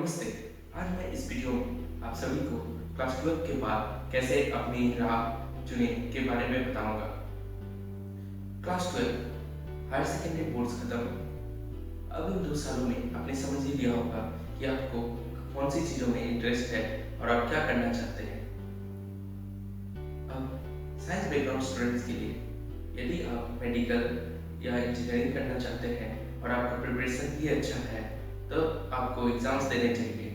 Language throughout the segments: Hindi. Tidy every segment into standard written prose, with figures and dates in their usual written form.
नमस्ते। आज मैं इस वीडियो में आप सभी को क्लास 12 के बाद कैसे अपनी राह चुने के बारे में बताऊंगा। क्लास 12 हायर सेकेंडरी बोर्ड्स खत्म। अब इन 2 सालों में आपने समझ ही लिया होगा कि आपको कौन सी चीज़ों में इंटरेस्ट है और आप क्या करना चाहते हैं। अब साइंस बैकग्राउंड स्टूडेंट्स के लिए यदि आप मेडिकल या इंजीनियरिंग करना चाहते हैं और आपका प्रिपरेशन भी अच्छा है तो आपको एग्जाम्स देने चाहिए,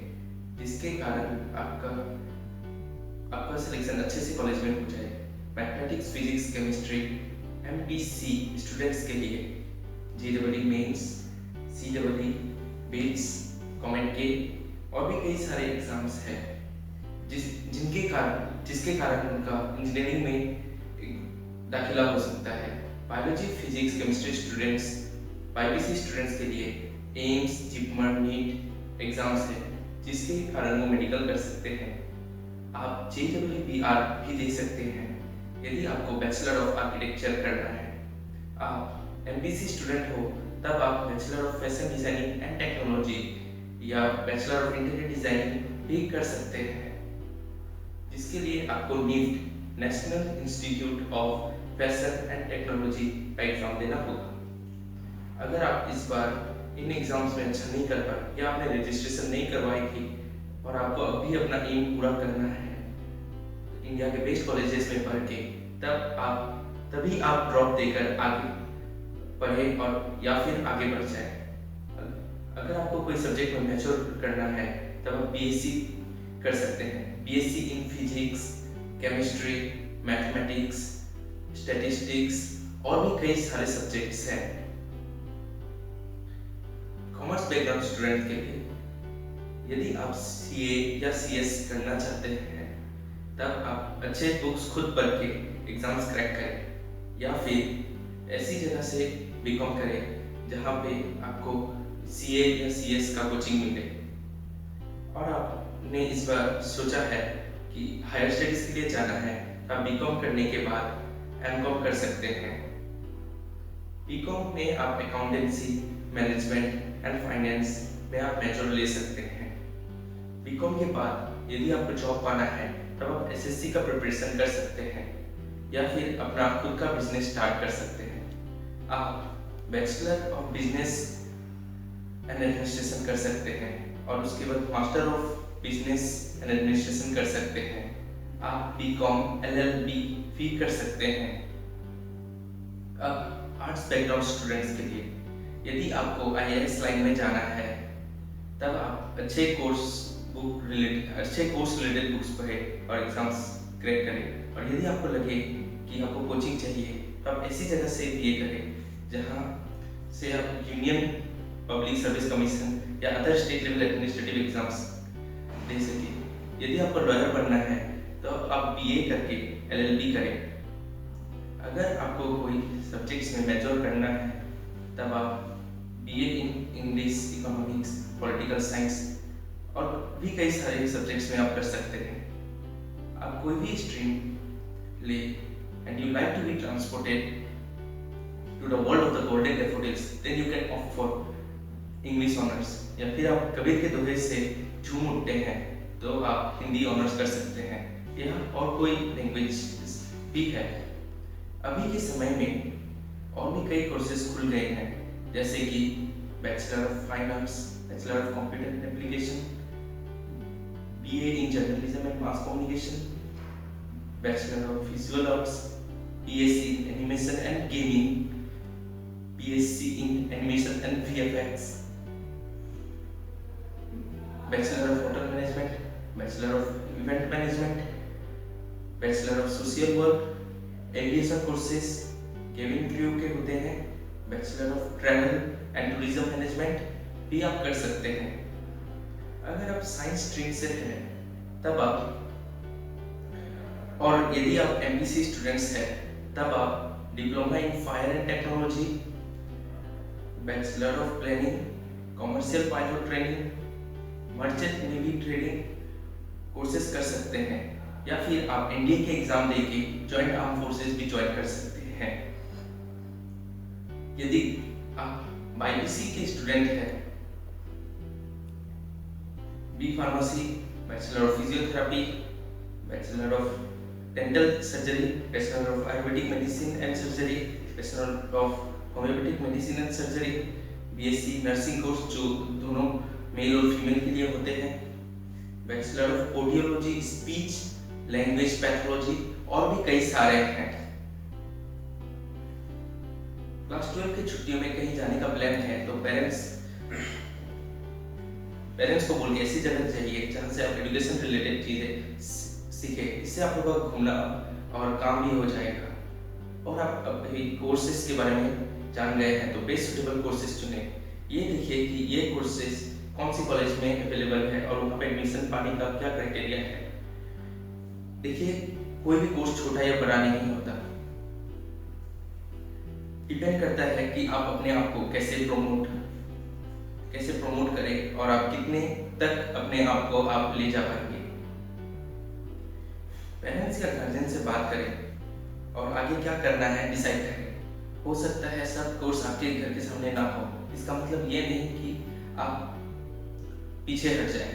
जिसके कारण आपका सिलेक्शन अच्छे से कॉलेज में हो जाए। Mathematics, physics, chemistry, MPC students के लिए JEE mains, CEE, BITS, COMEDK और भी कई सारे एग्जाम्स हैं जिसके कारण उनका इंजीनियरिंग में दाखिला हो सकता है। Biology, physics, chemistry students, BiPC students के लिए एम्स, जिपमर, नीट एग्जाम्स है, जिसके कारण वो मेडिकल कर सकते हैं। आप JEE-BR भी दे सकते हैं यदि आपको बैचलर ऑफ आर्किटेक्चर करना है। आप एमपीसी स्टूडेंट हो तब आप bachelor of fashion designing and technology या बैचलर ऑफ इंटीरियर डिजाइनिंग भी कर सकते हैं, जिसके लिए आपको NIFT national institute of fashion and technology का एग्जाम देना होगा। अगर आप इस बार इन एग्जाम्स में अच्छा नहीं कर पाए या आपने रजिस्ट्रेशन नहीं करवाई थी और आपको अभी अपना एम पूरा करना है इंडिया के बेस्ट कॉलेजेस में पढ़ के, तभी आप ड्रॉप देकर आगे पढ़े और या फिर आगे बढ़ जाए। अगर आपको कोई सब्जेक्ट में मैच्योर करना है तब आप बीएससी कर सकते हैं। BSc in physics, chemistry, mathematics, statistics और भी कई सारे सब्जेक्ट्स हैं। कॉमर्स बैकग्राउंड स्टूडेंट के लिए यदि आप सीए या सीएस करना चाहते हैं तब आप अच्छे बुक्स खुद पढ़ के एग्जाम्स क्रैक करें या फिर ऐसी जगह से बीकॉम करें जहाँ पे आपको सीए या सीएस का कोचिंग मिले। और आपने इस बार सोचा है कि हायर स्टडीज के लिए जाना है तो आप बीकॉम करने के बाद एमकॉम कर सकते हैं। बीकॉम में आप अकाउंटेंसी, मैनेजमेंट एंड फाइनेंस में आप मेजर ले सकते हैं। बीकॉम के बाद यदि आपको जॉब पाना है तब आप एसएससी का प्रिपरेशन कर सकते हैं या फिर अपना खुद का बिजनेस स्टार्ट कर सकते हैं। आप bachelor of business and administration कर सकते हैं और उसके बाद master of business and administration कर सकते हैं। आप बीकॉम एलएलबी भी कर सकते हैं। अब आर्ट्स बैकग्राउंड स्टूडेंट्स के लिए यदि आपको आईएएस लाइन में जाना है तब आप अच्छे कोर्स रिलेटेड बुक्स पढ़ें और एग्जाम्स क्रैक करें। और यदि आपको लगे कि आपको कोचिंग चाहिए तो आप ऐसी जगह से बीए करें जहाँ से आप यूनियन पब्लिक सर्विस कमीशन या other state level administrative exams दे सकें। यदि आपको लॉयर बनना है तो आप बीए करके एलएलबी करें। अगर आपको कोई सब्जेक्ट्स में मेजर करना है तब आप BA in English, economics, political science और भी कई सारे सब्जेक्ट्स में आप कर सकते हैं। आप कोई भी स्ट्रीम ले and you like to be transported to the world of the golden daffodils, then you can opt for English honours. या फिर आप कबीर के दोहे से झूम उठते हैं तो आप हिंदी ऑनर्स कर सकते हैं या और कोई लैंग्वेज भी है। अभी के समय में और भी कई कोर्सेज खुल गए हैं, जैसे कि bachelor of fine arts, bachelor of computer application, BA in journalism and mass communication, bachelor of visual arts, BSc in animation and gaming, BSc in animation and VFX, bachelor of hotel management, bachelor of event management, bachelor of social work, aviation courses cabin crew के होते हैं, bachelor of travel and tourism management भी आप कर सकते हैं। अगर आप साइंस स्ट्रीम से हैं तब आप, और यदि आप एमपीसी स्टूडेंट्स हैं तब आप diploma in fire and technology, bachelor of planning, commercial pilot training, merchant navy trading courses कर सकते हैं या फिर आप एनडीए के एग्जाम देके जॉइंट आर्म फोर्सेज भी ज्वाइन कर सकते हैं। यदि आप बाईपीसी के स्टूडेंट हैं B pharmacy, bachelor of physiotherapy, bachelor of dental surgery, bachelor of Ayurvedic medicine and surgery, bachelor of homoeopathic medicine and surgery, BSc nursing course जो दोनों मेल और फीमेल के लिए होते हैं, bachelor of audiology, speech language pathology और भी कई सारे हैं। क्लास 12 की छुट्टियों में कहीं जाने का प्लान है तो पेरेंट्स को बोल के ऐसी जगह चाहिए जहाँ से आप एजुकेशन रिलेटेड चीजें सीखे। इससे आप लोगों का घूमना और काम भी हो जाएगा। और आप अभी कोर्सेज के बारे में जान गए हैं तो बेस्ट सुटेबल कोर्सेज चुने। ये देखिए कि ये कोर्सेज कौन सी कॉलेज में अवेलेबल है और वहाँ पे एडमिशन पाने का क्या क्राइटेरिया है। देखिए, कोई भी कोर्स छोटा या बड़ा नहीं होता, डिपेंड करता है कि आप अपने आप को कैसे प्रमोट करें और आप कितने तक अपने आप को आप ले जा पाएंगे। पेरेंट्स या गार्जियन से बात करें और आगे क्या करना है डिसाइड करें। हो सकता है सब कोर्स आपके घर के सामने ना हो, इसका मतलब ये नहीं कि आप पीछे हट जाए।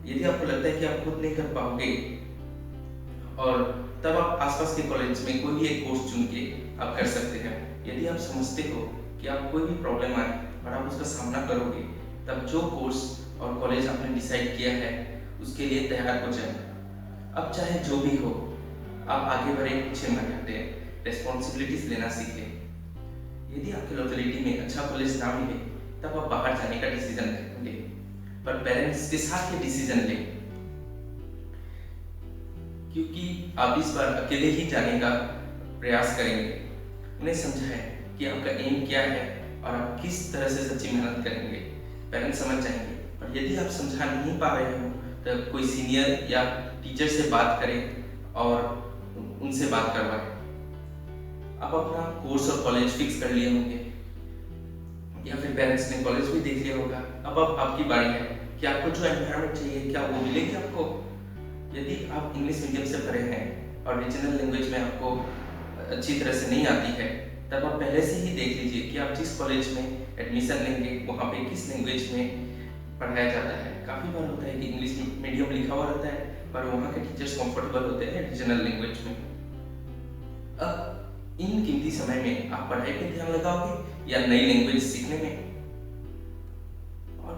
यदि आपको लगता है कि आप खुद नहीं कर पाओगे और तब आप आसपास के कॉलेज में कोई भी एक कोर्स चुन के आप कर सकते हैं। यदि आप समझते हो कि आप कोई भी प्रॉब्लम आए और आप उसका सामना करोगे, तब जो कोर्स और कॉलेज आपने डिसाइड किया है उसके लिए तैयार हो जाए। अब चाहे जो भी हो, आप आगे बढ़े, पीछे मत हटे, रेस्पॉन्सिबिलिटीज लेना सीखें। यदि आपके लोकेलिटी में अच्छा कॉलेज ना मिले तब आप बाहर जाने का डिसीजन लेंगे, पर पेरेंट्स के साथ ये डिसीजन लें, क्योंकि आप इस बार अकेले ही जाने का प्रयास करेंगे। उन्हें समझाएं कि आपका एम क्या है और आप किस तरह से सच्ची मेहनत करेंगे। पेरेंट्स समझ जाएंगे। और यदि आप समझा नहीं पा रहे हो तो कोई सीनियर या टीचर से बात करें और उनसे बात करवाएं। आप अपना कोर्स और कॉलेज फिक्स कर लिए होंगे या फिर पेरेंट्स ने कॉलेज भी देख लिया होगा। अब आपकी बारी है कि आपको जो एनवायरनमेंट चाहिए क्या वो मिलेगी आपको। यदि आप इंग्लिश मीडियम से पढ़े हैं और रीजनल लैंग्वेज में आपको अच्छी तरह से नहीं आती है, तब आप पहले से ही देख लीजिए कि आप जिस कॉलेज में एडमिशन लेंगे वहाँ पे किस लैंग्वेज में पढ़ाया जाता है। काफ़ी बार होता है कि इंग्लिश मीडियम लिखा हुआ रहता है पर वहाँ के टीचर्स कंफर्टेबल होते हैं रीजनल लैंग्वेज में। अब इन कीमती समय में आप पढ़ाई पे ध्यान लगाओगे या नई लैंग्वेज सीखने में। और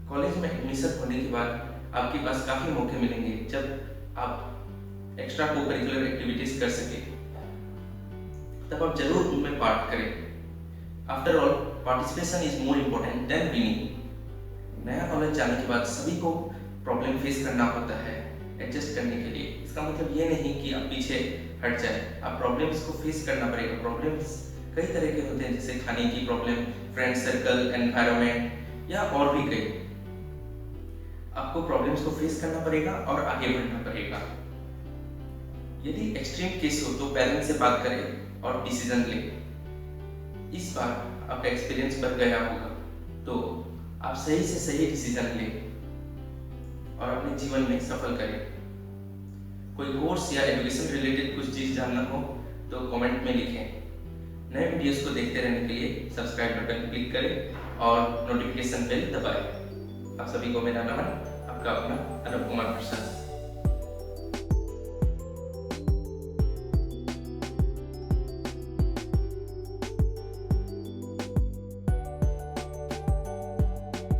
कॉलेज में एडमिशन होने के बाद आपके पास काफ़ी मौके मिलेंगे जब आप एक्स्ट्रा को करिकुलर एक्टिविटीज कर सके, तब आप जरूर उनमें पार्ट करें। After all, participation is more important then winning. नया कॉलेज जाने के बाद सभी को प्रॉब्लम फेस करना होता है एडजस्ट करने के लिए। इसका मतलब ये नहीं कि आप पीछे हट जाए, आप प्रॉब्लम्स को फेस करना पड़ेगा। प्रॉब्लम्स कई तरह के होते हैं, जैसे खाने की प्रॉब्लम, फ्रेंड सर्कल, एनवायरनमेंट या और भी कई। आपको प्रॉब्लम्स को फेस करना पड़ेगा और आगे बढ़ना पड़ेगा। यदि एक्सट्रीम केस हो तो पेरेंट्स से बात करें और डिसीजन लें। इस बार आपका एक्सपीरियंस बढ़ गया होगा तो आप सही से सही डिसीजन लें और अपने जीवन में सफल करें। कोई कोर्स या एजुकेशन रिलेटेड कुछ चीज जानना हो तो कमेंट में लिखें। नए वीडियोस को देखते रहने के लिए सब्सक्राइब बटन क्लिक करें और नोटिफिकेशन बेल दबाएं। आप सभी को मेरा नमन, आपका अपना अनुप कुमार प्रसाद।